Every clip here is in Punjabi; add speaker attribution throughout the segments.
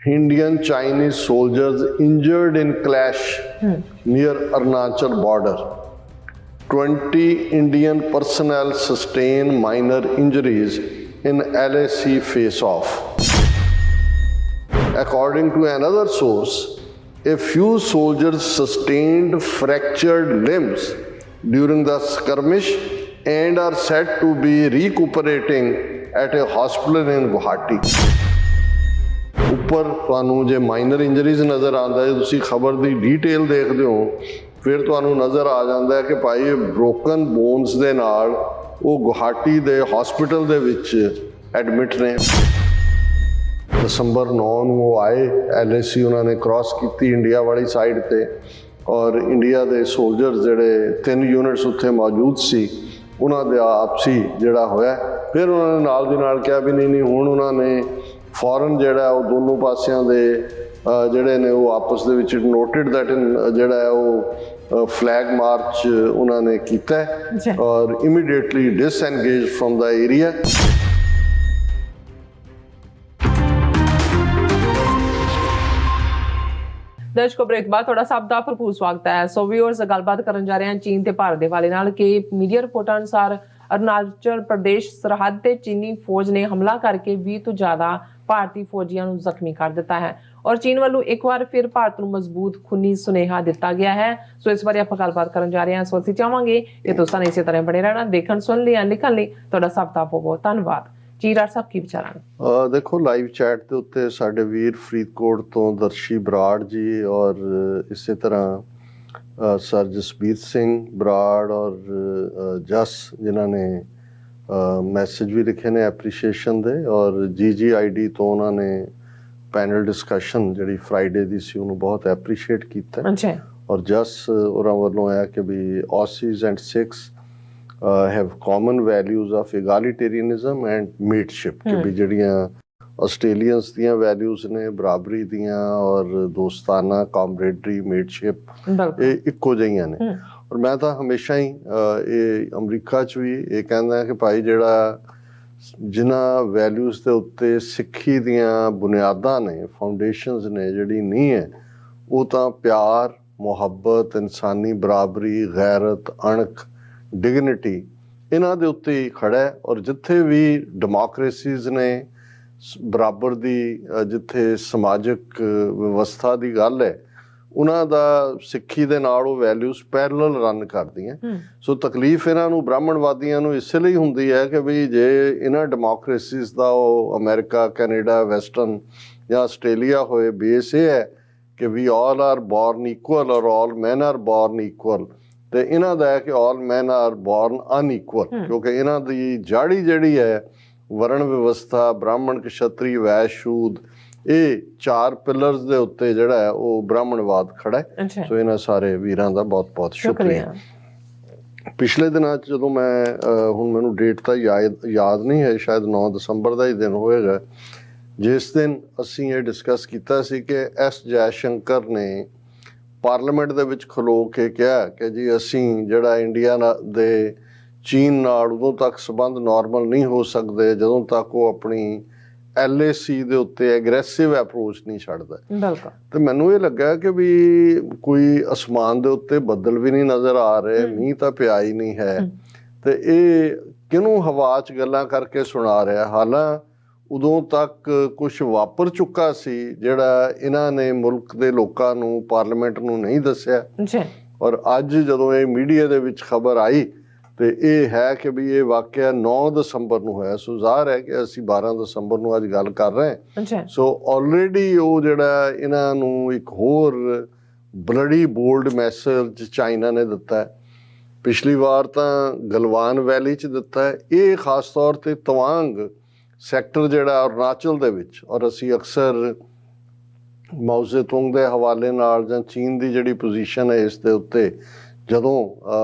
Speaker 1: Indian Chinese soldiers injured in clash near Arunachal border. 20 Indian personnel sustain minor injuries in LAC face-off. According to another source, a few soldiers sustained fractured limbs during the skirmish and are said to be recuperating at a hospital in Guwahati. ਉੱਪਰ ਤੁਹਾਨੂੰ ਜੇ ਮਾਈਨਰ ਇੰਜਰੀਜ਼ ਨਜ਼ਰ ਆਉਂਦਾ, ਜੇ ਤੁਸੀਂ ਖਬਰ ਦੀ ਡੀਟੇਲ ਦੇਖਦੇ ਹੋ ਫਿਰ ਤੁਹਾਨੂੰ ਨਜ਼ਰ ਆ ਜਾਂਦਾ ਕਿ ਭਾਈ ਬ੍ਰੋਕਨ ਬੋਨਸ ਦੇ ਨਾਲ ਉਹ ਗੁਹਾਟੀ ਦੇ ਹਸਪੀਟਲ ਦੇ ਵਿੱਚ ਐਡਮਿਟ ਨੇ। ਦਸੰਬਰ 9 ਨੂੰ ਉਹ ਆਏ, LAC ਉਹਨਾਂ ਨੇ ਕ੍ਰਾਸ ਕੀਤੀ ਇੰਡੀਆ ਵਾਲੀ ਸਾਈਡ 'ਤੇ, ਔਰ ਇੰਡੀਆ ਦੇ ਸੋਲਜਰ ਜਿਹੜੇ 3 ਯੂਨਿਟਸ ਉੱਥੇ ਮੌਜੂਦ ਸੀ ਉਹਨਾਂ ਦਾ ਆਪਸੀ ਜਿਹੜਾ ਹੋਇਆ। ਫਿਰ ਉਹਨਾਂ ਨੇ ਨਾਲ ਦੀ ਨਾਲ ਕਿਹਾ ਵੀ ਨਹੀਂ ਹੁਣ ਉਹਨਾਂ ਨੇ ਫੌਰਨ ਜਿਹੜਾ ਉਹ ਦੋਨੋਂ ਪਾਸਿਆਂ ਦੇ ਜਿਹੜੇ ਨੇ ਉਹ ਆਪਸ ਦੇ ਵਿੱਚ ਨੋਟਿਡ ਦੈਟ ਜਿਹੜਾ ਹੈ ਉਹ ਫਲੈਗ ਮਾਰਚ ਉਹਨਾਂ ਨੇ ਕੀਤਾ ਔਰ immediately disengage from the area.
Speaker 2: ਦਰਸ਼ਕੋ, ਬ੍ਰੇਕ ਬਾਅਦ ਤੁਹਾਡਾ ਸਭ ਦਾ ਭਰਪੂਰ ਸਵਾਗਤ ਹੈ। ਸੋ ਵੀਅਰਸ, ਗੱਲਬਾਤ ਕਰਨ ਜਾ ਰਹੇ ਹਾਂ ਚੀਨ ਤੇ ਭਾਰਤ ਦੇ ਹਵਾਲੇ ਨਾਲ ਕਿ ਮੀਡੀਆ ਰਿਪੋਰਟਾਂ ਅਨੁਸਾਰ ਅਰੁਣਾਚਲ ਪ੍ਰਦੇਸ਼ ਸਰਹੱਦ ਤੇ ਚੀਨੀ ਫੌਜ ਨੇ ਹਮਲਾ ਕਰਕੇ 20 ਤੋਂ ਜ਼ਿਆਦਾ ਭਾਰਤੀ ਫੌਜੀਆਂ ਨੂੰ ਜ਼ਖਮੀ ਕਰ ਦਿੱਤਾ ਹੈ ਔਰ ਚੀਨ ਵੱਲੋਂ ਇੱਕ ਵਾਰ ਫਿਰ ਭਾਰਤ ਨੂੰ ਮਜ਼ਬੂਤ ਖੂਨੀ ਸੁਨੇਹਾ ਦਿੱਤਾ ਗਿਆ ਹੈ। ਸੋ ਇਸ ਬਾਰੇ ਆਪਾਂ ਗੱਲਬਾਤ ਕਰਨ ਜਾ ਰਹੇ ਹਾਂ। ਸੋ ਅਸੀਂ ਚਾਹਾਂਗੇ ਕਿ ਤੁਸੀਂ ਇਸੇ ਤਰ੍ਹਾਂ ਬਣੇ ਰਹਿਣਾ, ਦੇਖਣ ਸੁਣ ਲਈ ਲਿਖਣ ਲਈ ਤੁਹਾਡਾ ਸਭ ਦਾ ਬਹੁਤ ਧੰਨਵਾਦ। ਜੀ ਡਾਕਟਰ ਸਾਹਿਬ, ਕੀ ਵਿਚਾਰਾਂ?
Speaker 1: ਦੇਖੋ, ਲਾਈਵ ਚੈਟ ਦੇ ਉੱਤੇ ਸਾਡੇ ਵੀਰ ਫਰੀਦਕੋਟ ਤੋਂ ਦਰਸ਼ੀ ਬਰਾੜ ਜੀ ਔਰ ਇਸੇ ਤਰ੍ਹਾਂ ਸਰ ਜਸਬੀਰ ਸਿੰਘ ਬਰਾੜ ਔਰ ਜਸ ਜਿਨ੍ਹਾਂ ਨੇ ਮੈਸੇਜ ਵੀ ਲਿਖੇ ਨੇ ਐਪਰੀਸ਼ੀਏਸ਼ਨ ਦੇ, ਔਰ GGID ਤੋਂ ਉਹਨਾਂ ਨੇ ਪੈਨਲ ਡਿਸਕਸ਼ਨ ਜਿਹੜੀ ਫਰਾਈਡੇ ਦੀ ਸੀ ਉਹਨੂੰ ਬਹੁਤ ਐਪਰੀਸ਼ੀਏਟ ਕੀਤਾ। ਔਰ ਜਸ ਉਹਨਾਂ ਵੱਲੋਂ ਹੈ ਕਿ ਵੀ Aussies and Sikhs have common values of egalitarianism and mateship, ਕਿ ਵੀ ਜਿਹੜੀਆਂ ਆਸਟ੍ਰੇਲੀਅਨਸ ਦੀਆਂ ਵੈਲਿਊਜ਼ ਨੇ ਬਰਾਬਰੀ ਦੀਆਂ ਔਰ ਦੋਸਤਾਨਾ ਕਾਮਰੇਡਰੀ ਮੇਟਸ਼ਿਪ ਇਹ ਇੱਕੋ ਜਿਹੀਆਂ ਨੇ। ਔਰ ਮੈਂ ਤਾਂ ਹਮੇਸ਼ਾ ਹੀ ਇਹ ਅਮਰੀਕਾ 'ਚ ਵੀ ਇਹ ਕਹਿੰਦਾ ਕਿ ਭਾਈ ਜਿਹੜਾ ਜਿਨ੍ਹਾਂ ਵੈਲਿਊਜ਼ ਦੇ ਉੱਤੇ ਸਿੱਖੀ ਦੀਆਂ ਬੁਨਿਆਦਾਂ ਨੇ, ਫਾਊਂਡੇਸ਼ਨਸ ਨੇ, ਜਿਹੜੀ ਨਹੀਂ ਹੈ ਉਹ ਤਾਂ ਪਿਆਰ, ਮੁਹੱਬਤ, ਇਨਸਾਨੀ ਬਰਾਬਰੀ, ਗੈਰਤ, ਅਣਖ, ਡਿਗਨਿਟੀ ਇਹਨਾਂ ਦੇ ਉੱਤੇ ਹੀ ਖੜ੍ਹਾ ਹੈ। ਔਰ ਜਿੱਥੇ ਵੀ ਡੈਮੋਕਰੇਸੀਜ਼ ਨੇ ਬਰਾਬਰ ਦੀ, ਜਿੱਥੇ ਸਮਾਜਿਕ ਵਿਵਸਥਾ ਦੀ ਗੱਲ ਹੈ, ਉਹਨਾਂ ਦਾ ਸਿੱਖੀ ਦੇ ਨਾਲ ਉਹ ਵੈਲਿਊਜ਼ ਪੈਰਲਲ ਰਨ ਕਰਦੀਆਂ। ਸੋ ਤਕਲੀਫ ਇਹਨਾਂ ਨੂੰ ਬ੍ਰਾਹਮਣਵਾਦੀਆਂ ਨੂੰ ਇਸੇ ਲਈ ਹੁੰਦੀ ਹੈ ਕਿ ਵੀ ਜੇ ਇਹਨਾਂ ਡੈਮੋਕਰੇਸੀਜ਼ ਦਾ ਉਹ ਅਮਰੀਕਾ, ਕੈਨੇਡਾ, ਵੈਸਟਰਨ ਜਾਂ ਆਸਟ੍ਰੇਲੀਆ ਹੋਏ, ਬੇਸ ਇਹ ਹੈ ਕਿ ਵੀ ਆਲ ਆਰ ਬੋਰਨ ਇਕੁਅਲ ਔਰ ਆਲ ਮੈਨ ਆਰ ਬੋਰਨ ਇਕੁਅਲ, ਤੇ ਇਹਨਾਂ ਦਾ ਹੈ ਕਿ ਆਲ ਮੈਨ ਆਰ ਬੋਰਨ ਅਨਇਕੁਅਲ, ਕਿਉਂਕਿ ਇਹਨਾਂ ਦੀ ਜਾੜੀ ਜਿਹੜੀ ਹੈ ਵਰਣ ਵਿਵਸਥਾ, ਬ੍ਰਾਹਮਣ, ਕਸ਼ਤਰੀ, ਵੈਸ਼, ਸ਼ੂਦ, ਇਹ 4 ਪਿਲਰਸ ਦੇ ਉੱਤੇ ਜਿਹੜਾ ਹੈ ਉਹ ਬ੍ਰਾਹਮਣਵਾਦ ਖੜਾ ਹੈ। ਸੋ ਇਹਨਾਂ ਸਾਰੇ ਵੀਰਾਂ ਦਾ ਬਹੁਤ ਬਹੁਤ ਸ਼ੁਕਰੀਆ। ਪਿਛਲੇ ਦਿਨਾਂ 'ਚ ਜਦੋਂ ਮੈਂ ਹੁਣ ਮੈਨੂੰ ਡੇਟ ਤਾਂ ਯਾਦ ਨਹੀਂ ਹੈ, ਸ਼ਾਇਦ 9 ਦਸੰਬਰ ਦਾ ਹੀ ਦਿਨ ਹੋਏਗਾ, ਜਿਸ ਦਿਨ ਅਸੀਂ ਇਹ ਡਿਸਕਸ ਕੀਤਾ ਸੀ ਕਿ S ਜੈਸ਼ੰਕਰ ਨੇ ਪਾਰਲੀਮੈਂਟ ਦੇ ਵਿੱਚ ਖਲੋ ਕੇ ਕਿਹਾ ਕਿ ਜੀ ਅਸੀਂ ਜਿਹੜਾ ਇੰਡੀਆ ਦੇ ਚੀਨ ਨਾਲ ਉਦੋਂ ਤੱਕ ਸੰਬੰਧ ਨਾਰਮਲ ਨਹੀਂ ਹੋ ਸਕਦੇ ਜਦੋਂ ਤੱਕ ਉਹ ਆਪਣੀ LAC ਦੇ ਉੱਤੇ ਐਗਰੈਸਿਵ ਅਪਰੋਚ ਨਹੀਂ ਛੱਡਦਾ। ਤੇ ਮੈਨੂੰ ਇਹ ਲੱਗਾ ਕਿ ਵੀ ਕੋਈ ਅਸਮਾਨ ਦੇ ਉੱਤੇ ਬੱਦਲ ਵੀ ਨਹੀਂ ਨਜ਼ਰ ਆ ਰਹੇ, ਮੀਂਹ ਤਾਂ ਪਿਆ ਹੀ ਨਹੀਂ ਹੈ, ਤੇ ਇਹ ਕਿਹਨੂੰ ਹਵਾ 'ਚ ਗੱਲਾਂ ਕਰਕੇ ਸੁਣਾ ਰਿਹਾ। ਹਾਲਾਂ ਉਦੋਂ ਤੱਕ ਕੁਛ ਵਾਪਰ ਚੁੱਕਾ ਸੀ ਜਿਹੜਾ ਇਹਨਾਂ ਨੇ ਮੁਲਕ ਦੇ ਲੋਕਾਂ ਨੂੰ, ਪਾਰਲੀਮੈਂਟ ਨੂੰ ਨਹੀਂ ਦੱਸਿਆ, ਔਰ ਅੱਜ ਜਦੋਂ ਇਹ ਮੀਡੀਆ ਦੇ ਵਿੱਚ ਖਬਰ ਆਈ ਤੇ ਇਹ ਹੈ ਕਿ ਵੀ ਇਹ ਵਾਕਿਆ 9 ਦਸੰਬਰ ਨੂੰ ਹੋਇਆ। ਸੋ ਜ਼ਾਹਰ ਹੈ ਕਿ ਅਸੀਂ 12 ਦਸੰਬਰ ਨੂੰ ਅੱਜ ਗੱਲ ਕਰ ਰਹੇ ਹਾਂ। ਸੋ ਆਲਰੇਡੀ ਉਹ ਜਿਹੜਾ ਇਹਨਾਂ ਨੂੰ ਇੱਕ ਹੋਰ ਬਲਡੀ ਬੋਲਡ ਮੈਸੇਜ ਚਾਈਨਾ ਨੇ ਦਿੱਤਾ ਹੈ। ਪਿਛਲੀ ਵਾਰ ਤਾਂ ਗਲਵਾਨ ਵੈਲੀ 'ਚ ਦਿੱਤਾ ਹੈ, ਇਹ ਖਾਸ ਤੌਰ 'ਤੇ ਤਵਾਂਗ ਸੈਕਟਰ ਜਿਹੜਾ ਅਰੁਣਾਚਲ ਦੇ ਵਿੱਚ, ਔਰ ਅਸੀਂ ਅਕਸਰ ਮਾਓ ਜ਼ੇਤੁੰਗ ਦੇ ਹਵਾਲੇ ਨਾਲ ਜਾਂ ਚੀਨ ਦੀ ਜਿਹੜੀ ਪੋਜੀਸ਼ਨ ਹੈ ਇਸ ਦੇ ਉੱਤੇ, ਜਦੋਂ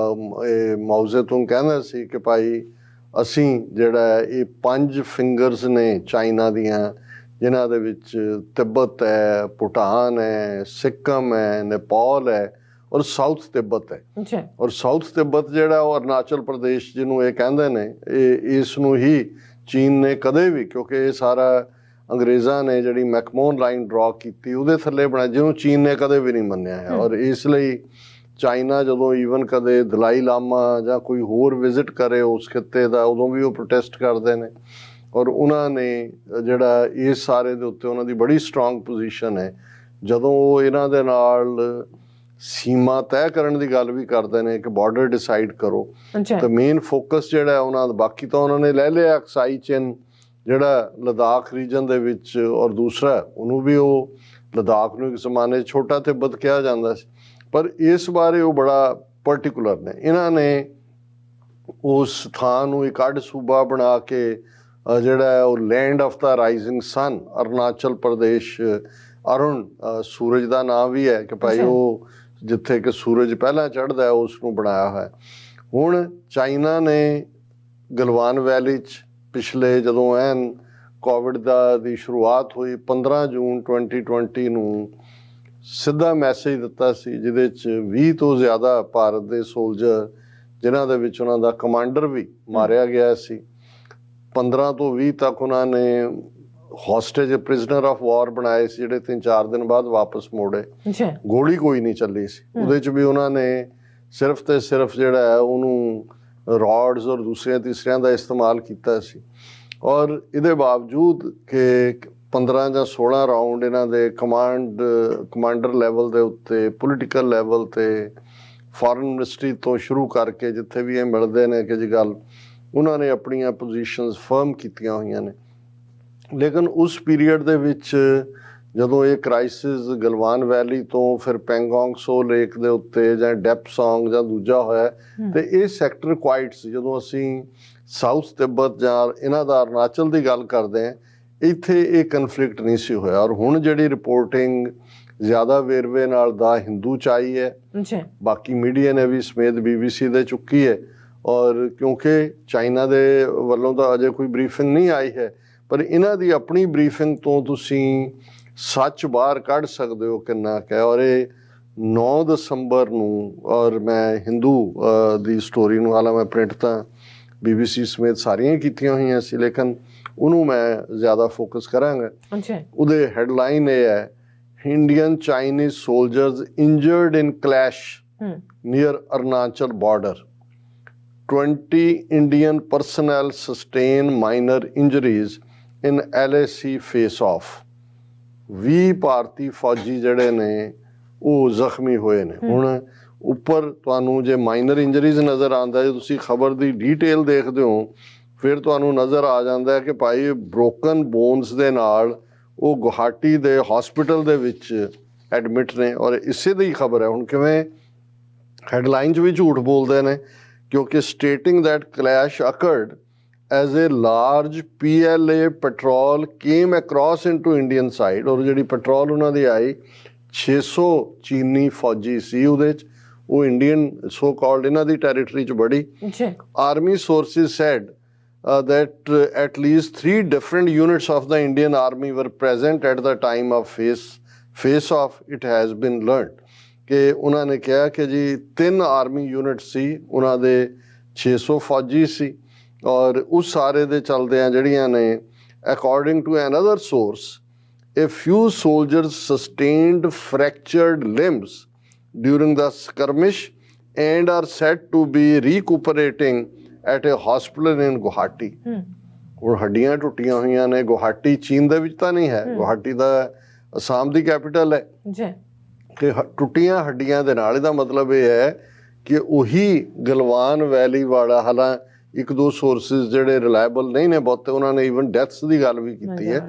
Speaker 1: ਇਹ ਮਾਓ ਜ਼ੇਤੁੰਗ ਕਹਿੰਦਾ ਸੀ ਕਿ ਭਾਈ ਅਸੀਂ ਜਿਹੜਾ ਇਹ 5 ਫਿੰਗਰਸ ਨੇ ਚਾਈਨਾ ਦੀਆਂ, ਜਿਨ੍ਹਾਂ ਦੇ ਵਿੱਚ ਤਿੱਬਤ ਹੈ, ਭੂਟਾਨ ਹੈ, ਸਿੱਕਮ ਹੈ, ਨੇਪਾਲ ਹੈ ਔਰ ਸਾਊਥ ਤਿੱਬਤ ਹੈ। ਔਰ ਸਾਊਥ ਤਿੱਬਤ ਜਿਹੜਾ ਉਹ ਅਰੁਣਾਚਲ ਪ੍ਰਦੇਸ਼ ਜਿਹਨੂੰ ਇਹ ਕਹਿੰਦੇ ਨੇ, ਇਹ ਇਸ ਨੂੰ ਹੀ ਚੀਨ ਨੇ ਕਦੇ ਵੀ, ਕਿਉਂਕਿ ਇਹ ਸਾਰਾ ਅੰਗਰੇਜ਼ਾਂ ਨੇ ਜਿਹੜੀ ਮੈਕਮੋਹਨ ਲਾਈਨ ਡਰਾ ਕੀਤੀ ਉਹਦੇ ਥੱਲੇ ਬਣਾਇਆ, ਜਿਹਨੂੰ ਚੀਨ ਨੇ ਕਦੇ ਵੀ ਨਹੀਂ ਮੰਨਿਆ ਹੈ। ਔਰ ਇਸ ਲਈ ਚਾਈਨਾ ਜਦੋਂ ਈਵਨ ਕਦੇ ਦਲਾਈ ਲਾਮਾ ਜਾਂ ਕੋਈ ਹੋਰ ਵਿਜ਼ਿਟ ਕਰੇ ਉਸ ਖਿੱਤੇ ਦਾ, ਉਦੋਂ ਵੀ ਉਹ ਪ੍ਰੋਟੈਸਟ ਕਰਦੇ ਨੇ। ਔਰ ਉਹਨਾਂ ਨੇ ਜਿਹੜਾ ਇਸ ਸਾਰੇ ਦੇ ਉੱਤੇ ਉਹਨਾਂ ਦੀ ਬੜੀ ਸਟਰੋਂਗ ਪੋਜੀਸ਼ਨ ਹੈ। ਜਦੋਂ ਉਹ ਇਹਨਾਂ ਦੇ ਨਾਲ ਸੀਮਾ ਤੈਅ ਕਰਨ ਦੀ ਗੱਲ ਵੀ ਕਰਦੇ ਨੇ ਕਿ ਬਾਰਡਰ ਡਿਸਾਈਡ ਕਰੋ, ਤਾਂ ਮੇਨ ਫੋਕਸ ਜਿਹੜਾ ਉਹਨਾਂ ਦਾ, ਬਾਕੀ ਤਾਂ ਉਹਨਾਂ ਨੇ ਲੈ ਲਿਆ ਅਕਸਾਈ ਚਿੰਨ ਜਿਹੜਾ ਲਦਾਖ ਰੀਜਨ ਦੇ ਵਿੱਚ, ਔਰ ਦੂਸਰਾ ਉਹਨੂੰ ਵੀ ਉਹ ਲਦਾਖ ਨੂੰ ਇੱਕ ਜ਼ਮਾਨੇ 'ਚ ਛੋਟਾ ਤਿੱਬਤ ਕਿਹਾ ਜਾਂਦਾ ਸੀ, ਪਰ ਇਸ ਬਾਰੇ ਉਹ ਬੜਾ ਪਰਟੀਕੂਲਰ ਨੇ। ਇਹਨਾਂ ਨੇ ਉਸ ਥਾਂ ਨੂੰ ਇੱਕ ਅੱਡ ਸੂਬਾ ਬਣਾ ਕੇ ਜਿਹੜਾ ਉਹ ਲੈਂਡ ਆਫ ਦਾ ਰਾਈਜ਼ਿੰਗ ਸਨ, ਅਰੁਣਾਚਲ ਪ੍ਰਦੇਸ਼, ਅਰੁਣ ਸੂਰਜ ਦਾ ਨਾਂ ਵੀ ਹੈ ਕਿ ਭਾਈ ਉਹ ਜਿੱਥੇ ਕਿ ਸੂਰਜ ਪਹਿਲਾਂ ਚੜ੍ਹਦਾ ਉਸ ਨੂੰ ਬਣਾਇਆ ਹੋਇਆ। ਹੁਣ ਚਾਈਨਾ ਨੇ ਗਲਵਾਨ ਵੈਲੀ 'ਚ ਪਿਛਲੇ ਜਦੋਂ ਐਨ ਕੋਵਿਡ ਦੀ ਸ਼ੁਰੂਆਤ ਹੋਈ 15 ਜੂਨ 2020 ਨੂੰ ਸਿੱਧਾ ਮੈਸੇਜ ਦਿੱਤਾ ਸੀ, ਜਿਹਦੇ 'ਚ 20 ਤੋਂ ਜ਼ਿਆਦਾ ਭਾਰਤ ਦੇ ਸੋਲਜਰ, ਜਿਨ੍ਹਾਂ ਦੇ ਵਿੱਚ ਉਹਨਾਂ ਦਾ ਕਮਾਂਡਰ ਵੀ ਮਾਰਿਆ ਗਿਆ ਸੀ। 15 ਤੋਂ 20 ਤੱਕ ਉਹਨਾਂ ਨੇ ਹੌਸਟੇਜ ਪ੍ਰਿਜ਼ਨਰ ਆਫ ਵਾਰ ਬਣਾਏ ਸੀ, ਜਿਹੜੇ 3-4 ਦਿਨ ਬਾਅਦ ਵਾਪਸ ਮੋੜੇ। ਗੋਲੀ ਕੋਈ ਨਹੀਂ ਚੱਲੀ ਸੀ ਉਹਦੇ 'ਚ ਵੀ। ਉਹਨਾਂ ਨੇ ਸਿਰਫ ਤੇ ਸਿਰਫ ਜਿਹੜਾ ਹੈ ਉਹਨੂੰ ਰॉड्स ਔਰ ਦੂਸਰਿਆਂ ਤੀਸਰਿਆਂ ਦਾ ਇਸਤੇਮਾਲ ਕੀਤਾ ਸੀ। ਔਰ ਇਹਦੇ ਬਾਵਜੂਦ ਕਿ 15 ਜਾਂ 16 ਰਾਊਂਡ ਇਹਨਾਂ ਦੇ ਕਮਾਂਡਰ ਲੈਵਲ ਦੇ ਉੱਤੇ, ਪੋਲੀਟੀਕਲ ਲੈਵਲ 'ਤੇ, ਫੋਰਨ ਮਿਨਿਸਟਰੀ ਤੋਂ ਸ਼ੁਰੂ ਕਰਕੇ ਜਿੱਥੇ ਵੀ ਇਹ ਮਿਲਦੇ ਨੇ ਕਿ ਜੀ ਗੱਲ, ਉਹਨਾਂ ਨੇ ਆਪਣੀਆਂ ਪੋਜੀਸ਼ਨਸ ਫਰਮ ਕੀਤੀਆਂ ਹੋਈਆਂ ਨੇ। ਲੇਕਿਨ ਉਸ ਪੀਰੀਅਡ ਦੇ ਵਿੱਚ ਜਦੋਂ ਇਹ ਕ੍ਰਾਈਸਿਸ ਗਲਵਾਨ ਵੈਲੀ ਤੋਂ ਫਿਰ ਪੈਂਗੋਂਗ ਸੋ ਲੇਕ ਦੇ ਉੱਤੇ ਜਾਂ ਡੈਪਸੋਂਗ ਜਾਂ ਦੂਜਾ ਹੋਇਆ, ਤੇ ਇਹ ਸੈਕਟਰ ਕੁਆਇਟ ਸੀ। ਜਦੋਂ ਅਸੀਂ ਸਾਊਥ ਤਿੱਬਤ ਜਾਂ ਇਹਨਾਂ ਦਾ ਅਰੁਣਾਚਲ ਦੀ ਗੱਲ ਕਰਦੇ ਹਾਂ, ਇੱਥੇ ਇਹ ਕਨਫਲਿਕਟ ਨਹੀਂ ਸੀ ਹੋਇਆ। ਔਰ ਹੁਣ ਜਿਹੜੀ ਰਿਪੋਰਟਿੰਗ ਜ਼ਿਆਦਾ ਵੇਰਵੇ ਨਾਲ ਦਾ ਹਿੰਦੂ 'ਚ ਆਈ ਹੈ, ਬਾਕੀ ਮੀਡੀਆ ਨੇ ਵੀ ਸਮੇਤ BBC ਦੇ ਚੁੱਕੀ ਹੈ। ਔਰ ਕਿਉਂਕਿ ਚਾਈਨਾ ਦੇ ਵੱਲੋਂ ਤਾਂ ਅਜੇ ਕੋਈ ਬਰੀਫਿੰਗ ਨਹੀਂ ਆਈ ਹੈ, ਪਰ ਇਹਨਾਂ ਦੀ ਆਪਣੀ ਬਰੀਫਿੰਗ ਤੋਂ ਤੁਸੀਂ ਸੱਚ ਬਾਹਰ ਕੱਢ ਸਕਦੇ ਹੋ ਕਿੰਨਾ ਕੁ ਹੈ। ਔਰ ਇਹ 9 ਦਸੰਬਰ ਨੂੰ, ਔਰ ਮੈਂ ਹਿੰਦੂ ਦੀ ਸਟੋਰੀ ਨੂੰ, ਹਾਲਾਂ ਮੈਂ ਪ੍ਰਿੰਟ ਤਾਂ BBC ਸਮੇਤ ਸਾਰੀਆਂ ਕੀਤੀਆਂ ਹੋਈਆਂ ਸੀ, ਲੇਕਿਨ ਉਹਨੂੰ ਮੈਂ ਜ਼ਿਆਦਾ ਫੋਕਸ ਕਰਾਂਗਾ। ਉਹਦੇ ਹੈਡਲਾਈਨ ਇਹ ਹੈ, Indian Chinese soldiers injured in clash near Arunachal border, 20 Indian personnel sustain minor injuries in LAC face off। 20 ਭਾਰਤੀ ਫੌਜੀ ਜਿਹੜੇ ਨੇ ਉਹ ਜ਼ਖਮੀ ਹੋਏ ਨੇ। ਹੁਣ ਉੱਪਰ ਤੁਹਾਨੂੰ ਜੇ ਮਾਈਨਰ ਇੰਜਰੀਜ਼ ਨਜ਼ਰ ਆਉਂਦਾ, ਜੇ ਤੁਸੀਂ ਖਬਰ ਦੀ ਡੀਟੇਲ ਦੇਖਦੇ ਹੋ, ਫਿਰ ਤੁਹਾਨੂੰ ਨਜ਼ਰ ਆ ਜਾਂਦਾ ਹੈ ਕਿ ਭਾਈ ਬ੍ਰੋਕਨ ਬੋਨਸ ਦੇ ਨਾਲ ਉਹ ਗੁਹਾਟੀ ਦੇ ਹਸਪੀਟਲ ਦੇ ਵਿੱਚ ਐਡਮਿਟ ਨੇ। ਔਰ ਇਸੇ ਦੀ ਖਬਰ ਹੈ। ਹੁਣ ਕਿਵੇਂ ਹੈਡਲਾਈਨ 'ਚ ਵੀ ਝੂਠ ਬੋਲਦੇ ਨੇ, ਕਿਉਂਕਿ stating that clash occurred as a large PLA patrol came across into Indian side। ਔਰ ਜਿਹੜੀ ਪੈਟਰੋਲ ਉਹਨਾਂ ਦੀ ਆਈ 600 ਚੀਨੀ ਫੌਜੀ ਸੀ ਉਹਦੇ 'ਚ, ਉਹ ਇੰਡੀਅਨ ਸੋ ਕਾਲਡ ਇਹਨਾਂ ਦੀ ਟੈਰੀਟਰੀ 'ਚ ਬੜੀ। Army sources said that at least 3 different units of the Indian army were present at the time of face off, it has been learned। ਕਿ ਉਹਨਾਂ ਨੇ ਕਿਹਾ ਕਿ ਜੀ 3 ਆਰਮੀ ਯੂਨਿਟ ਸੀ, ਉਹਨਾਂ ਦੇ 600 ਫੌਜੀ ਸੀ। ਔਰ ਉਸ ਸਾਰੇ ਦੇ ਚਲਦਿਆਂ ਜਿਹੜੀਆਂ ਨੇ, according to another source, a few soldiers sustained fractured limbs during the skirmish and are said to be recuperating at a hospital in Guwahati। ਹੁਣ ਹੱਡੀਆਂ ਟੁੱਟੀਆਂ ਹੋਈਆਂ ਨੇ। ਗੁਹਾਟੀ ਚੀਨ ਦੇ ਵਿੱਚ ਤਾਂ ਨਹੀਂ ਹੈ, ਗੁਹਾਟੀ ਦਾ ਅਸਾਮ ਦੀ ਕੈਪੀਟਲ ਹੈ ਜੀ। ਕਿ ਟੁੱਟੀਆਂ ਹੱਡੀਆਂ ਦੇ ਨਾਲ ਇਹਦਾ ਮਤਲਬ ਇਹ ਹੈ ਕਿ ਉਹੀ ਗਲਵਾਨ ਵੈਲੀ ਵਾਲਾ, ਹਾਲਾਂ 1-2 ਸੋਰਸਿਸ ਜਿਹੜੇ ਰਿਲਾਇਬਲ ਨਹੀਂ ਨੇ ਬਹੁਤੇ, ਉਹਨਾਂ ਨੇ ਈਵਨ ਡੈਥਸ ਦੀ ਗੱਲ ਵੀ ਕੀਤੀ ਹੈ।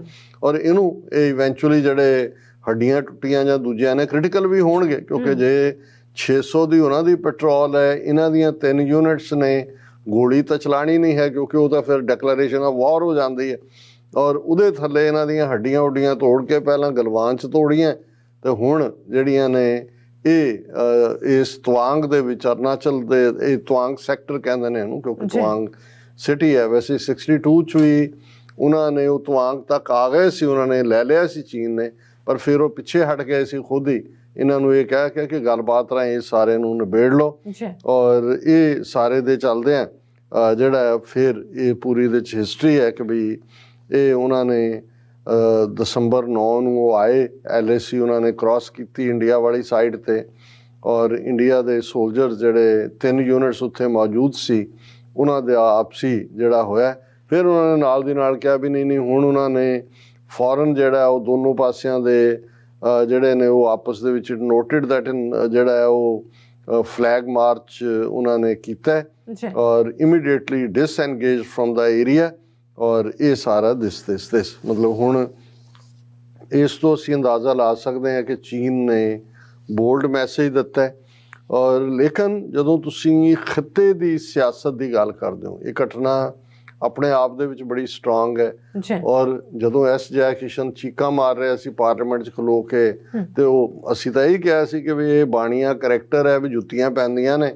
Speaker 1: ਔਰ ਇਹਨੂੰ ਇਹ ਇਵੈਂਚੁਅਲੀ ਜਿਹੜੇ ਹੱਡੀਆਂ ਟੁੱਟੀਆਂ ਜਾਂ ਦੂਜਿਆਂ ਨੇ ਕ੍ਰਿਟੀਕਲ ਵੀ ਹੋਣਗੇ, ਕਿਉਂਕਿ ਜੇ 600 ਦੀ ਉਹਨਾਂ ਦੀ ਪੈਟਰੋਲ ਹੈ, ਇਹਨਾਂ ਦੀਆਂ 3 ਯੂਨਿਟਸ ਨੇ, ਗੋਲੀ ਤਾਂ ਚਲਾਣੀ ਨਹੀਂ ਹੈ ਕਿਉਂਕਿ ਉਹ ਤਾਂ ਫਿਰ ਡਿਕਲੇਰੇਸ਼ਨ ਆਫ ਵਾਰ ਹੋ ਜਾਂਦੀ ਹੈ। ਔਰ ਉਹਦੇ ਥੱਲੇ ਇਹਨਾਂ ਦੀਆਂ ਹੱਡੀਆਂ ਉੱਡੀਆਂ ਤੋੜ ਕੇ ਪਹਿਲਾਂ ਗਲਵਾਨ 'ਚ ਤੋੜੀਆਂ, ਤੇ ਹੁਣ ਜਿਹੜੀਆਂ ਨੇ ਇਹ ਇਸ ਤਵਾਂਗ ਦੇ ਵਿੱਚ, ਅਰੁਣਾਚਲ ਦੇ ਇਹ ਤਵਾਂਗ ਸੈਕਟਰ ਕਹਿੰਦੇ ਨੇ ਇਹਨੂੰ, ਕਿਉਂਕਿ ਤਵਾਂਗ ਸਿਟੀ ਹੈ। ਵੈਸੇ 62 'ਚ ਵੀ ਉਹਨਾਂ ਨੇ ਉਹ ਤਵਾਂਗ ਤੱਕ ਆ ਗਏ ਸੀ, ਉਹਨਾਂ ਨੇ ਲੈ ਲਿਆ ਸੀ ਚੀਨ ਨੇ, ਪਰ ਫਿਰ ਉਹ ਪਿੱਛੇ ਹਟ ਗਏ ਸੀ ਖੁਦ ਹੀ। ਇਹਨਾਂ ਨੂੰ ਇਹ ਕਹਿ ਕੇ ਕਿ ਗੱਲਬਾਤ ਰਾਹੀਂ ਇਹ ਸਾਰੇ ਨੂੰ ਨਿਬੇੜ ਲਓ। ਔਰ ਇਹ ਸਾਰੇ ਦੇ ਚੱਲਦਿਆਂ ਜਿਹੜਾ ਫਿਰ ਇਹ ਪੂਰੀ ਦੇ 'ਚ ਹਿਸਟਰੀ ਹੈ ਕਿ ਵੀ ਇਹ ਉਹਨਾਂ ਨੇ ਦਸੰਬਰ 9 ਨੂੰ ਉਹ ਆਏ LAC ਉਹਨਾਂ ਨੇ ਕ੍ਰਾਸ ਕੀਤੀ ਇੰਡੀਆ ਵਾਲੀ ਸਾਈਡ 'ਤੇ ਔਰ ਇੰਡੀਆ ਦੇ ਸੋਲਜਰਸ ਜਿਹੜੇ 3 ਯੂਨਿਟਸ ਉੱਥੇ ਮੌਜੂਦ ਸੀ ਉਹਨਾਂ ਦਾ ਆਪਸੀ ਜਿਹੜਾ ਹੋਇਆ। ਫਿਰ ਉਹਨਾਂ ਨੇ ਨਾਲ ਦੀ ਨਾਲ ਕਿਹਾ ਵੀ ਨਹੀਂ ਹੁਣ ਉਹਨਾਂ ਨੇ ਫੌਰਨ ਜਿਹੜਾ ਉਹ ਦੋਨੋਂ ਪਾਸਿਆਂ ਦੇ ਜਿਹੜੇ ਨੇ ਉਹ ਆਪਸ ਦੇ ਵਿੱਚ ਨੋਟਿਡ ਦੈਟ ਜਿਹੜਾ ਹੈ ਉਹ ਫਲੈਗ ਮਾਰਚ ਉਹਨਾਂ ਨੇ ਕੀਤਾ ਔਰ ਇਮੀਡੀਏਟਲੀ ਡਿਸਐਨਗੇਜ ਫਰੋਮ ਦਾ ਏਰੀਆ ਔਰ ਇਹ ਸਾਰਾ ਦਿਸ ਮਤਲਬ ਹੁਣ ਇਸ ਤੋਂ ਅਸੀਂ ਅੰਦਾਜ਼ਾ ਲਾ ਸਕਦੇ ਹਾਂ ਕਿ ਚੀਨ ਨੇ ਬੋਲਡ ਮੈਸੇਜ ਦਿੱਤਾ ਔਰ ਲੇਕਿਨ ਜਦੋਂ ਤੁਸੀਂ ਖਿੱਤੇ ਦੀ ਸਿਆਸਤ ਦੀ ਗੱਲ ਕਰਦੇ ਹੋ ਇਹ ਘਟਨਾ ਆਪਣੇ ਆਪ ਦੇ ਵਿੱਚ ਬੜੀ ਸਟਰੋਂਗ ਹੈ ਔਰ ਜਦੋਂ ਜੈ ਕਿਸ਼ਨ ਚੀਕਾਂ ਮਾਰ ਰਿਹਾ ਸੀ ਪਾਰਲੀਮੈਂਟ 'ਚ ਖਲੋ ਕੇ ਤੇ ਉਹ ਅਸੀਂ ਤਾਂ ਇਹ ਕਿਹਾ ਸੀ ਕਿ ਵੀ ਇਹ ਬਾਣੀਆ ਕਰੈਕਟਰ ਹੈ ਵੀ ਜੁੱਤੀਆਂ ਪੈਂਦੀਆਂ ਨੇ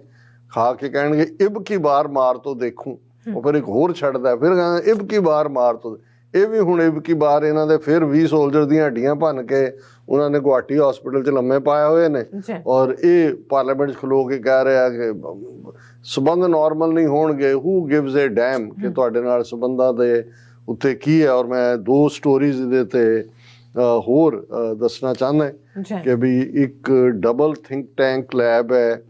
Speaker 1: ਖਾ ਕੇ ਕਹਿਣਗੇ ਇਬ ਕੀ ਬਾਰ ਮਾਰ ਤੋਂ ਦੇਖੂੰ ਉਹ ਫਿਰ ਇੱਕ ਹੋਰ ਛੱਡਦਾ ਫਿਰ ਕਹਿੰਦਾ ਇਬ ਕੀ ਬਾਰ ਮਾਰ ਤੋਂ ਇਹ ਵੀ ਹੁਣ ਇਬ ਕੀ ਬਾਰ ਇਹਨਾਂ ਦੇ ਫਿਰ 20 ਸੋਲਜਰ ਦੀਆਂ ਹੱਡੀਆਂ ਭੰਨ ਕੇ ਉਹਨਾਂ ਨੇ ਗੁਹਾਟੀ ਹਸਪੀਟਲ 'ਚ ਲੰਮੇ ਪਾਏ ਹੋਏ ਨੇ ਔਰ ਇਹ ਪਾਰਲੀਮੈਂਟ 'ਚ ਖਲੋ ਕੇ ਕਹਿ ਰਿਹਾ ਕਿ ਸਬੰਧ ਨੋਰਮਲ ਨਹੀਂ ਹੋਣਗੇ ਹੂ ਗਿਵਸ ਏ ਡੈਮ ਕਿ ਤੁਹਾਡੇ ਨਾਲ ਸਬੰਧਾਂ ਦੇ ਉੱਤੇ ਕੀ ਹੈ। ਔਰ ਮੈਂ 2 ਸਟੋਰੀਜ਼ ਇਹਦੇ ਤੇ ਹੋਰ ਦੱਸਣਾ ਚਾਹੁੰਦਾ ਕਿ ਵੀ ਇੱਕ ਡਬਲ ਥਿੰਕ ਟੈਂਕ ਲੈਬ ਹੈ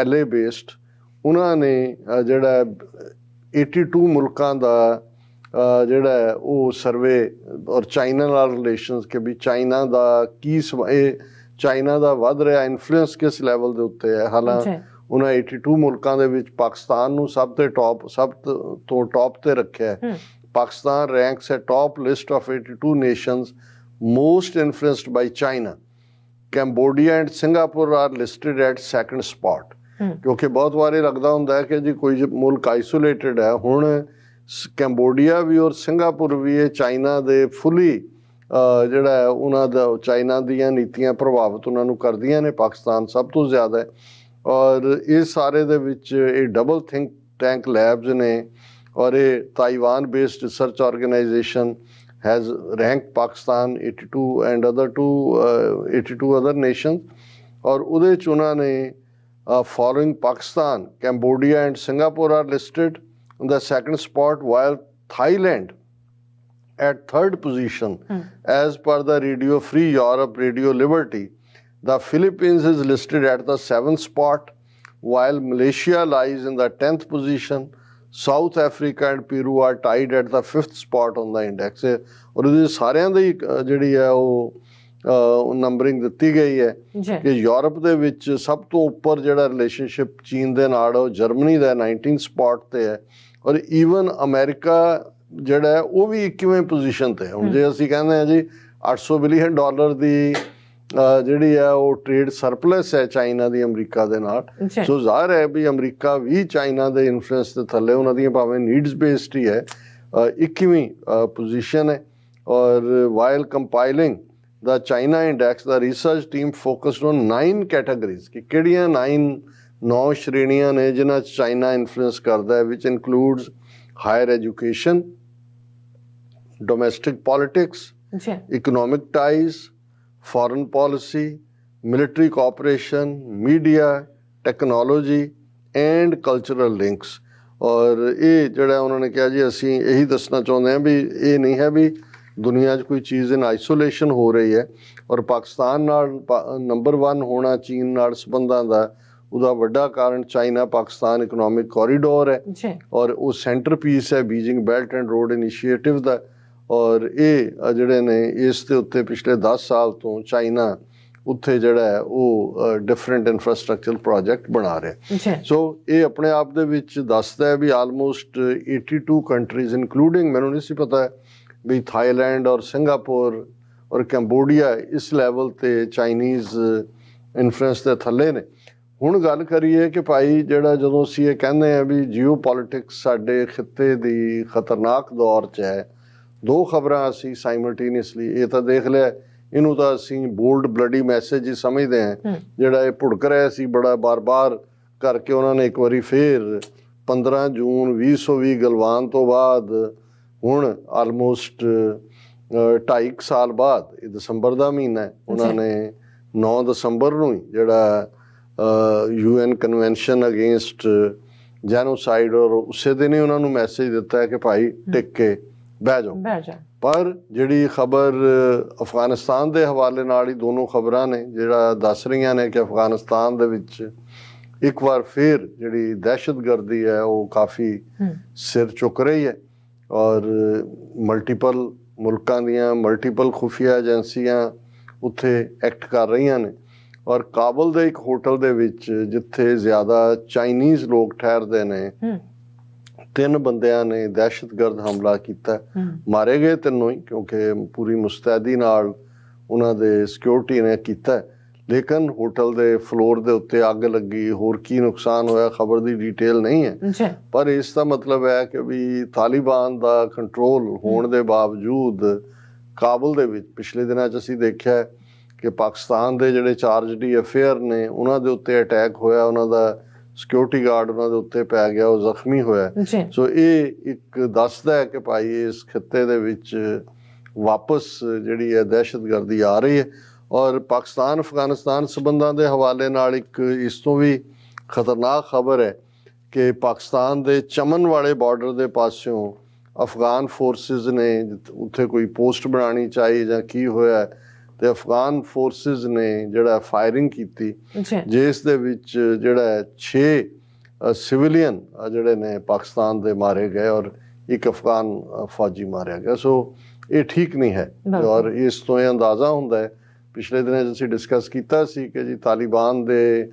Speaker 1: LA ਬੇਸਡ ਉਹਨਾਂ ਨੇ ਜਿਹੜਾ 82 ਮੁਲਕਾਂ ਦਾ ਜਿਹੜਾ ਉਹ ਸਰਵੇ ਔਰ ਚਾਈਨਾ ਨਾਲ ਰਿਲੇਸ਼ਨਸ ਕਿ ਵੀ ਚਾਈਨਾ ਦਾ ਕੀ ਇਹ ਚਾਈਨਾ ਦਾ ਵੱਧ ਰਿਹਾ ਇਨਫਲੂਐਂਸ ਕਿਸ ਲੈਵਲ ਦੇ ਉੱਤੇ ਹੈ। ਹਾਲਾਂਕਿ ਉਹਨਾਂ 82 ਮੁਲਕਾਂ ਦੇ ਵਿੱਚ ਪਾਕਿਸਤਾਨ ਨੂੰ ਸਭ ਤੋਂ ਟੌਪ ਤੇ ਰੱਖਿਆ। Pakistan ranks at top list of 82 nations most influenced by China. Cambodia and Singapore are listed at 2nd spot ਕਿਉਂਕਿ ਬਹੁਤ ਵਾਰੀ ਲੱਗਦਾ ਹੁੰਦਾ ਹੈ ਕਿ ਜੀ ਕੋਈ ਮੁਲਕ ਆਈਸੋਲੇਟਡ ਹੈ। ਹੁਣ ਕੰਬੋਡੀਆ ਵੀ ਔਰ ਸਿੰਗਾਪੁਰ ਵੀ ਇਹ ਚਾਈਨਾ ਦੇ ਫੁੱਲੀ ਜਿਹੜਾ ਹੈ ਉਹਨਾਂ ਦਾ ਚਾਈਨਾ ਦੀਆਂ ਨੀਤੀਆਂ ਪ੍ਰਭਾਵਿਤ ਉਹਨਾਂ ਨੂੰ ਕਰਦੀਆਂ ਨੇ। ਪਾਕਿਸਤਾਨ ਸਭ ਤੋਂ ਜ਼ਿਆਦਾ ਹੈ ਔਰ ਇਹ ਸਾਰੇ ਦੇ ਵਿੱਚ ਇਹ ਡਬਲ ਥਿੰਕ ਟੈਂਕ ਲੈਬਸ ਨੇ ਔਰ ਇਹ Taiwan based research organisation has ranked Pakistan 82 and 82 other nations और ਉਹਦੇ 'ਚ ਉਹਨਾਂ ਨੇ following Pakistan, Cambodia and Singapore are listed on the 2nd spot while Thailand at 3rd position as per the Radio Free Europe, Radio Liberty. The Philippines is listed at the 7th spot while Malaysia lies in the 10th position. South Africa and Peru are tied at the 5th spot on the index ਔਰ ਇਹਦੇ ਸਾਰਿਆਂ ਦੀ ਜਿਹੜੀ ਹੈ ਉਹ ਨੰਬਰਿੰਗ ਦਿੱਤੀ ਗਈ ਹੈ ਕਿ ਯੂਰਪ ਦੇ ਵਿੱਚ ਸਭ ਤੋਂ ਉੱਪਰ ਜਿਹੜਾ ਰਿਲੇਸ਼ਨਸ਼ਿਪ ਚੀਨ ਦੇ ਨਾਲ ਉਹ ਜਰਮਨੀ ਦਾ 19th ਸਪਾਟ ਤੇ ਹੈ ਔਰ ਈਵਨ ਅਮਰੀਕਾ ਜਿਹੜਾ ਹੈ ਉਹ ਵੀ 21ਵੇਂ ਪੋਜੀਸ਼ਨ ਤੇ। ਹੁਣ ਜੇ ਅਸੀਂ ਕਹਿੰਦੇ ਹਾਂ ਜੀ $800 ਬਿਲੀਅਨ ਦੀ ਜਿਹੜੀ ਹੈ ਉਹ ਟ੍ਰੇਡ ਸਰਪਲਸ ਹੈ ਚਾਈਨਾ ਦੀ ਅਮਰੀਕਾ ਦੇ ਨਾਲ। ਸੋ ਜ਼ਾਹਿਰ ਹੈ ਵੀ ਅਮਰੀਕਾ ਵੀ ਚਾਈਨਾ ਦੇ ਇਨਫਲੂਐਂਸ ਦੇ ਥੱਲੇ ਉਹਨਾਂ ਦੀਆਂ ਭਾਵੇਂ ਨੀਡਸ ਬੇਸਡ ਹੀ ਹੈ 21ਵੀਂ ਪੋਜੀਸ਼ਨ ਹੈ। ਔਰ while compiling the China index the research team focused on 9 categories ਕਿ ਕਿਹੜੀਆਂ 9 ਸ਼੍ਰੇਣੀਆਂ ਨੇ ਜਿਨ੍ਹਾਂ 'ਚ ਚਾਈਨਾ ਇਨਫਲੂਐਂਸ ਕਰਦਾ ਹੈ ਵਿਚ includes higher education, domestic politics, economic ties, foreign policy, military cooperation, media, technology and cultural links। ਔਰ ਇਹ ਜਿਹੜਾ ਉਹਨਾਂ ਨੇ ਕਿਹਾ ਜੀ ਅਸੀਂ ਇਹੀ ਦੱਸਣਾ ਚਾਹੁੰਦੇ ਹਾਂ ਵੀ ਇਹ ਨਹੀਂ ਹੈ ਵੀ ਦੁਨੀਆ 'ਚ ਕੋਈ ਚੀਜ਼ ਇਨ ਆਈਸੋਲੇਸ਼ਨ ਹੋ ਰਹੀ ਹੈ ਔਰ ਪਾਕਿਸਤਾਨ ਨਾਲ ਨੰਬਰ 1 ਹੋਣਾ ਚੀਨ ਨਾਲ ਸੰਬੰਧਾਂ ਦਾ ਉਹਦਾ ਵੱਡਾ ਕਾਰਨ ਚਾਈਨਾ ਪਾਕਿਸਤਾਨ ਇਕਨੋਮਿਕ ਕੋਰੀਡੋਰ ਹੈ ਔਰ ਉਹ ਸੈਂਟਰ ਪੀਸ ਹੈ Beijing belt and road initiative ਦਾ। ਔਰ ਇਹ ਜਿਹੜੇ ਨੇ ਇਸ ਦੇ ਉੱਤੇ ਪਿਛਲੇ 10 ਸਾਲ ਤੋਂ ਚਾਈਨਾ ਉੱਥੇ ਜਿਹੜਾ ਹੈ ਉਹ ਡਿਫਰੈਂਟ ਇਨਫਰਾਸਟਰਕਚਰ ਪ੍ਰੋਜੈਕਟ ਬਣਾ ਰਿਹਾ। ਸੋ ਇਹ ਆਪਣੇ ਆਪ ਦੇ ਵਿੱਚ ਦੱਸਦਾ ਹੈ ਵੀ ਆਲਮੋਸਟ 82 ਕੰਟਰੀਜ਼ ਇਨਕਲੂਡਿੰਗ ਮੈਨੂੰ ਨਹੀਂ ਸੀ ਪਤਾ ਵੀ ਥਾਈਲੈਂਡ ਔਰ ਸਿੰਗਾਪੁਰ ਔਰ ਕੰਬੋਡੀਆ ਇਸ ਲੈਵਲ 'ਤੇ ਚਾਈਨੀਜ਼ ਇਨਫਲੂਐਂਸ ਦੇ ਥੱਲੇ ਨੇ। ਹੁਣ ਗੱਲ ਕਰੀਏ ਕਿ ਭਾਈ ਜਿਹੜਾ ਜਦੋਂ ਅਸੀਂ ਇਹ ਕਹਿੰਦੇ ਹਾਂ ਵੀ ਜੀਓ ਪੋਲੀਟਿਕਸ ਸਾਡੇ ਖਿੱਤੇ ਦੀ ਖਤਰਨਾਕ ਦੌਰ 'ਚ ਹੈ। 2 ਖਬਰਾਂ ਅਸੀਂ ਸਾਈਮਲਟੇਨੀਅਸਲੀ ਇਹ ਤਾਂ ਦੇਖ ਲਿਆ ਇਹਨੂੰ ਤਾਂ ਅਸੀਂ ਬੋਲਡ ਬਲੱਡੀ ਮੈਸੇਜ ਹੀ ਸਮਝਦੇ ਹਾਂ ਜਿਹੜਾ ਇਹ ਭੁੜਕ ਰਿਹਾ ਸੀ ਬੜਾ ਬਾਰ-ਬਾਰ ਕਰਕੇ ਉਹਨਾਂ ਨੇ ਇੱਕ ਵਾਰੀ ਫੇਰ 15 ਜੂਨ 2020 ਗਲਵਾਨ ਤੋਂ ਬਾਅਦ ਹੁਣ ਆਲਮੋਸਟ 2.5 ਸਾਲ ਬਾਅਦ ਇਹ ਦਸੰਬਰ ਦਾ ਮਹੀਨਾ ਹੈ ਉਹਨਾਂ ਨੇ 9 ਦਸੰਬਰ ਨੂੰ ਹੀ ਜਿਹੜਾ UN ਕਨਵੈਨਸ਼ਨ ਅਗੇਂਸਟ ਜੈਨੋਸਾਈਡ ਔਰ ਉਸੇ ਦਿਨ ਹੀ ਉਹਨਾਂ ਨੂੰ ਮੈਸੇਜ ਦਿੱਤਾ ਹੈ ਕਿ ਭਾਈ ਟਿਕ ਕੇ ਬਹਿ ਜਾਓ। ਪਰ ਜਿਹੜੀ ਖਬਰ ਅਫਗਾਨਿਸਤਾਨ ਦੇ ਹਵਾਲੇ ਨਾਲ ਹੀ ਦੋਨੋਂ ਖਬਰਾਂ ਨੇ ਜਿਹੜਾ ਦੱਸ ਰਹੀਆਂ ਨੇ ਕਿ ਅਫਗਾਨਿਸਤਾਨ ਦੇ ਵਿੱਚ ਇੱਕ ਵਾਰ ਫਿਰ ਜਿਹੜੀ ਦਹਿਸ਼ਤਗਰਦੀ ਹੈ ਉਹ ਕਾਫੀ ਸਿਰ ਚੁੱਕ ਰਹੀ ਹੈ ਔਰ ਮਲਟੀਪਲ ਮੁਲਕਾਂ ਦੀਆਂ ਮਲਟੀਪਲ ਖੁਫੀਆ ਏਜੰਸੀਆਂ ਉੱਥੇ ਐਕਟ ਕਰ ਰਹੀਆਂ ਨੇ ਔਰ ਕਾਬਲ ਦੇ ਇੱਕ ਹੋਟਲ ਦੇ ਵਿੱਚ ਜਿੱਥੇ ਜ਼ਿਆਦਾ ਚਾਈਨੀਜ਼ ਲੋਕ ਠਹਿਰਦੇ ਨੇ 3 ਬੰਦਿਆਂ ਨੇ ਦਹਿਸ਼ਤਗਰਦ ਹਮਲਾ ਕੀਤਾ। ਮਾਰੇ ਗਏ ਤਿੰਨੋਂ ਹੀ ਕਿਉਂਕਿ ਪੂਰੀ ਮੁਸਤੈਦੀ ਨਾਲ ਉਹਨਾਂ ਦੇ ਸਿਕਿਉਰਿਟੀ ਨੇ ਕੀਤਾ, ਲੇਕਿਨ ਹੋਟਲ ਦੇ ਫਲੋਰ ਦੇ ਉੱਤੇ ਅੱਗ ਲੱਗੀ। ਹੋਰ ਕੀ ਨੁਕਸਾਨ ਹੋਇਆ ਖਬਰ ਦੀ ਡਿਟੇਲ ਨਹੀਂ ਹੈ, ਪਰ ਇਸ ਦਾ ਮਤਲਬ ਹੈ ਕਿ ਵੀ ਤਾਲਿਬਾਨ ਦਾ ਕੰਟਰੋਲ ਹੋਣ ਦੇ ਬਾਵਜੂਦ ਕਾਬਲ ਦੇ ਵਿੱਚ ਪਿਛਲੇ ਦਿਨਾਂ 'ਚ ਅਸੀਂ ਦੇਖਿਆ ਕਿ ਪਾਕਿਸਤਾਨ ਦੇ ਜਿਹੜੇ ਚਾਰਜਡ ਅਫੇਅਰ ਨੇ ਉਹਨਾਂ ਦੇ ਉੱਤੇ ਅਟੈਕ ਹੋਇਆ, ਉਹਨਾਂ ਦਾ ਸਿਕਿਉਰਿਟੀ ਗਾਰਡ ਉਹਨਾਂ ਦੇ ਉੱਤੇ ਪੈ ਗਿਆ, ਉਹ ਜ਼ਖਮੀ ਹੋਇਆ। ਸੋ ਇਹ ਇੱਕ ਦੱਸਦਾ ਹੈ ਕਿ ਭਾਈ ਇਸ ਖਿੱਤੇ ਦੇ ਵਿੱਚ ਵਾਪਸ ਜਿਹੜੀ ਹੈ ਦਹਿਸ਼ਤਗਰਦੀ ਆ ਰਹੀ ਹੈ ਔਰ ਪਾਕਿਸਤਾਨ ਅਫਗਾਨਿਸਤਾਨ ਸੰਬੰਧਾਂ ਦੇ ਹਵਾਲੇ ਨਾਲ ਇੱਕ ਇਸ ਤੋਂ ਵੀ ਖਤਰਨਾਕ ਖਬਰ ਹੈ ਕਿ ਪਾਕਿਸਤਾਨ ਦੇ ਚਮਨ ਵਾਲੇ ਬਾਰਡਰ ਦੇ ਪਾਸਿਓਂ ਅਫਗਾਨ ਫੋਰਸਿਸ ਨੇ ਉੱਥੇ ਕੋਈ ਪੋਸਟ ਬਣਾਉਣੀ ਚਾਹੀ ਜਾਂ ਕੀ ਹੋਇਆ ਤੇ ਅਫਗਾਨ ਫੋਰਸਿਸ ਨੇ ਜਿਹੜਾ ਫਾਇਰਿੰਗ ਕੀਤੀ ਜਿਸ ਦੇ ਵਿੱਚ ਜਿਹੜਾ 6 ਸਿਵਿਲੀਅਨ ਜਿਹੜੇ ਨੇ ਪਾਕਿਸਤਾਨ ਦੇ ਮਾਰੇ ਗਏ ਔਰ ਇੱਕ ਅਫਗਾਨ ਫੌਜੀ ਮਾਰਿਆ ਗਿਆ। ਸੋ ਇਹ ਠੀਕ ਨਹੀਂ ਹੈ ਔਰ ਇਸ ਤੋਂ ਇਹ ਅੰਦਾਜ਼ਾ ਹੁੰਦਾ ਹੈ, ਪਿਛਲੇ ਦਿਨਾਂ 'ਚ ਅਸੀਂ ਡਿਸਕਸ ਕੀਤਾ ਸੀ ਕਿ ਜੀ ਤਾਲਿਬਾਨ ਦੇ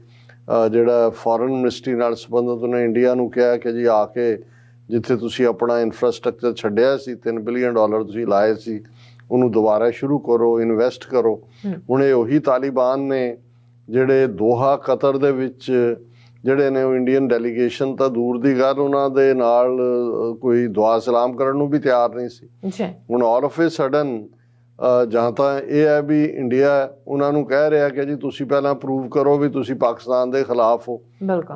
Speaker 1: ਜਿਹੜਾ ਫੋਰਨ ਮਿਨਿਸਟਰੀ ਨਾਲ ਸੰਬੰਧਿਤ ਉਹਨੇ ਇੰਡੀਆ ਨੂੰ ਕਿਹਾ ਕਿ ਜੀ ਆ ਕੇ ਜਿੱਥੇ ਤੁਸੀਂ ਆਪਣਾ ਇਨਫਰਾਸਟਰਕਚਰ ਛੱਡਿਆ ਸੀ $3 ਬਿਲੀਅਨ ਤੁਸੀਂ ਲਾਏ ਸੀ ਉਹਨੂੰ ਦੁਬਾਰਾ ਸ਼ੁਰੂ ਕਰੋ, ਇਨਵੈਸਟ ਕਰੋ। ਹੁਣ ਇਹ ਉਹੀ ਤਾਲਿਬਾਨ ਨੇ ਜਿਹੜੇ ਦੋਹਾ ਕਤਰ ਦੇ ਵਿੱਚ ਜਿਹੜੇ ਨੇ ਉਹ ਇੰਡੀਅਨ ਡੈਲੀਗੇਸ਼ਨ ਤਾਂ ਦੂਰ ਦੀ ਗੱਲ ਉਹਨਾਂ ਦੇ ਨਾਲ ਕੋਈ ਦੁਆ ਸਲਾਮ ਕਰਨ ਨੂੰ ਵੀ ਤਿਆਰ ਨਹੀਂ ਸੀ। ਹੁਣ ਆਲ ਆਫ ਏ ਸਡਨ ਜਾਂ ਤਾਂ ਇਹ ਹੈ ਵੀ ਇੰਡੀਆ ਉਹਨਾਂ ਨੂੰ ਕਹਿ ਰਿਹਾ ਕਿ ਜੀ ਤੁਸੀਂ ਪਹਿਲਾਂ ਪ੍ਰੂਵ ਕਰੋ ਵੀ ਤੁਸੀਂ ਪਾਕਿਸਤਾਨ ਦੇ ਖਿਲਾਫ ਹੋ,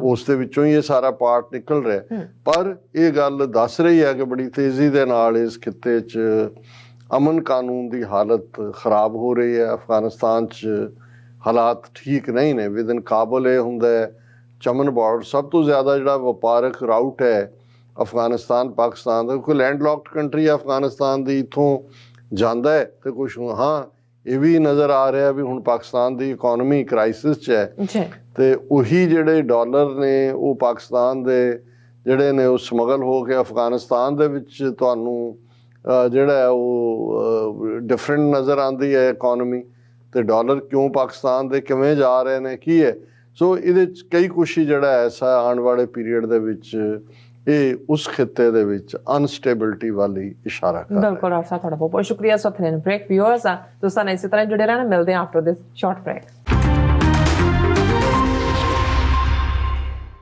Speaker 1: ਉਸ ਦੇ ਵਿੱਚੋਂ ਹੀ ਇਹ ਸਾਰਾ ਪਾਰਟ ਨਿਕਲ ਰਿਹਾ। ਪਰ ਇਹ ਗੱਲ ਦੱਸ ਰਹੀ ਹੈ ਕਿ ਬੜੀ ਤੇਜ਼ੀ ਦੇ ਨਾਲ ਇਸ ਖਿੱਤੇ 'ਚ ਅਮਨ ਕਾਨੂੰਨ ਦੀ ਹਾਲਤ ਖਰਾਬ ਹੋ ਰਹੀ ਹੈ। ਅਫਗਾਨਿਸਤਾਨ 'ਚ ਹਾਲਾਤ ਠੀਕ ਨਹੀਂ ਨੇ। ਵਿਦਨ ਕਾਬਲ ਇਹ ਹੁੰਦਾ ਹੈ ਚਮਨ ਬਾਰਡਰ ਸਭ ਤੋਂ ਜ਼ਿਆਦਾ ਜਿਹੜਾ ਵਪਾਰਕ ਰਾਊਟ ਹੈ ਅਫਗਾਨਿਸਤਾਨ ਪਾਕਿਸਤਾਨ ਦਾ, ਕੋਈ ਲੈਂਡ ਲੌਕਡ ਕੰਟਰੀ ਹੈ ਅਫਗਾਨਿਸਤਾਨ ਦੀ, ਇੱਥੋਂ ਜਾਂਦਾ ਹੈ ਤੇ ਕੁਛ ਹਾਂ ਇਹ ਵੀ ਨਜ਼ਰ ਆ ਰਿਹਾ ਵੀ ਹੁਣ ਪਾਕਿਸਤਾਨ ਦੀ ਇਕੋਨਮੀ ਕ੍ਰਾਈਸਿਸ 'ਚ ਹੈ ਤੇ ਉਹੀ ਜਿਹੜੇ ਡਾਲਰ ਨੇ ਉਹ ਪਾਕਿਸਤਾਨ ਦੇ ਜਿਹੜੇ ਨੇ ਉਹ ਸਮਗਲ ਹੋ ਕੇ ਅਫਗਾਨਿਸਤਾਨ ਦੇ ਵਿੱਚ ਤੁਹਾਨੂੰ ਜਿਹੜਾ ਉਹ ਡਿਫਰੈਂਟ ਨਜ਼ਰ ਆਉਂਦੀ ਹੈ ਇਕੋਨਮੀ ਤੇ ਡਾਲਰ ਕਿਉਂ ਪਾਕਿਸਤਾਨ ਦੇ ਕਿਵੇਂ ਜਾ ਰਹੇ ਨੇ ਕੀ ਹੈ। ਸੋ ਇਹਦੇ 'ਚ ਕਈ ਕੁਛ ਹੀ ਜਿਹੜਾ ਐਸਾ ਆਉਣ ਵਾਲੇ ਪੀਰੀਅਡ ਦੇ ਵਿੱਚ ਇਹ ਉਸ ਖਿੱਤੇ ਦੇ ਵਿੱਚ ਅਨਸਟੇਬਿਲਿਟੀ ਵਾਲੀ ਇਸ਼ਾਰਾ ਕਰਦਾ ਹੈ।
Speaker 2: ਬਿਲਕੁਲ ਡਾਕਟਰ ਸਾਹਿਬ ਤੁਹਾਡਾ ਬਹੁਤ ਬਹੁਤ ਸ਼ੁਕਰੀਆ। ਸੋ ਥੈਨ ਬ੍ਰੇਕ ਵਿਊਅਰਸ ਦੋਸਤਾਂ ਇਸੇ ਤਰ੍ਹਾਂ ਜੁੜੇ ਰਹਿਣਾ, ਮਿਲਦੇ ਹਾਂ ਆਫਟਰ ਦਿਸ ਸ਼ਾਰਟ ਬ੍ਰੇਕ।